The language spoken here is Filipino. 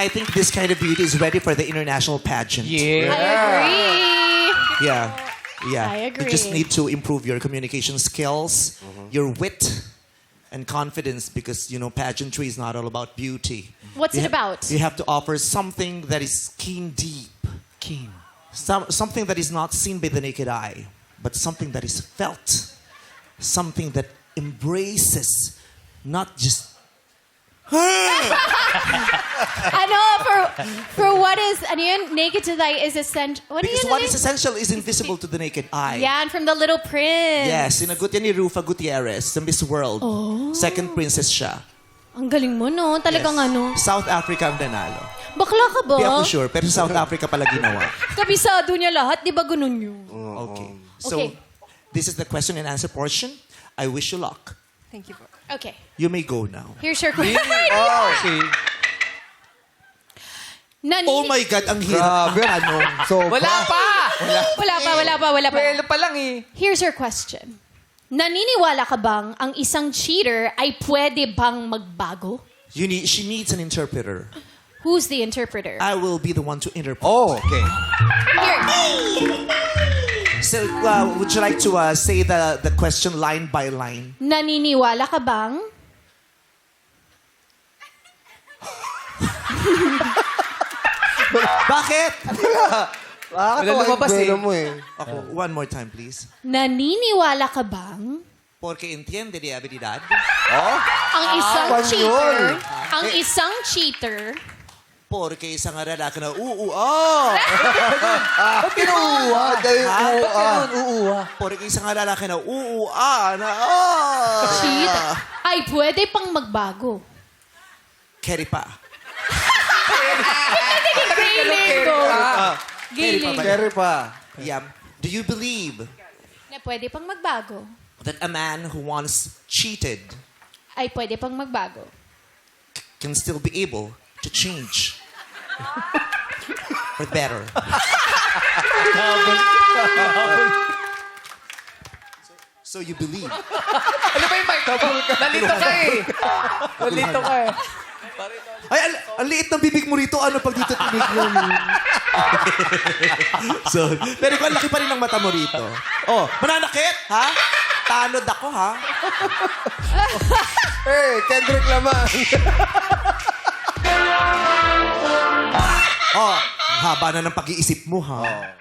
I think this kind of beauty is ready for the international pageant. Yeah. I agree. Yeah. Yeah. I agree. You just need to improve your communication skills, your wit, and confidence because, pageantry is not all about beauty. What's it about? You have to offer something that is keen deep. Keen. Something that is not seen by the naked eye, but something that is felt. Something that embraces, not just For what is, ano yun, naked to thy is essential. because what is essential is invisible to the naked eye. Yeah, and from the Little Prince. Yes, sinagot yan ni Rufa Gutierrez sa Miss World. Second princess siya. Ang galing mo, no? Talagang Yes. ano. South Africa ang nanalo. Bakla ka ba? Di ako sure, pero South Africa pala ginawa. Kabisado niya lahat, di ba ganun yun? Okay. So, Okay. this is the question and answer portion. I wish you luck. Thank you po. Okay, You may go now. here's your question. Oh, see. Oh my God, ang hirap ang tanong. Wala pa! Wala pa. Well pa lang eh. Here's your question. Naniniwala ka bang ang isang cheater ay pwede bang magbago? She needs an interpreter. Who's the interpreter? I will be the one to interpret. Oh, okay. Here. So, would you like to say the question line by line? Naniniwala ka bang? Bakit? Wala lumabas eh. Ako, one more time, please. Naniniwala ka bang Porque entiende de habilidad. ang isang cheater Porque isang lalaki na Ba't kinuuwa? Dahil uuwa. Porque isang lalaki na na cheat ay pwede pang magbago. Keri pa. Gailing ko. Gailing. Keri pa. Yeah. Do you believe Na pwede pang magbago. that a man who once cheated Ay pwede pang magbago. can still be able to change for better? So you believe? Ano ba yung mic? Nalito ka eh. Nalito ka eh. Ay, ang liit ng bibig mo rito. Ano pag dito tinig mo? So, pero ang laki pa rin ng mata mo rito. Oh, mananakit, ha? Tanod ako, ha? Kendrick Lamar. Oh, haba na ng pag-iisip mo, ha?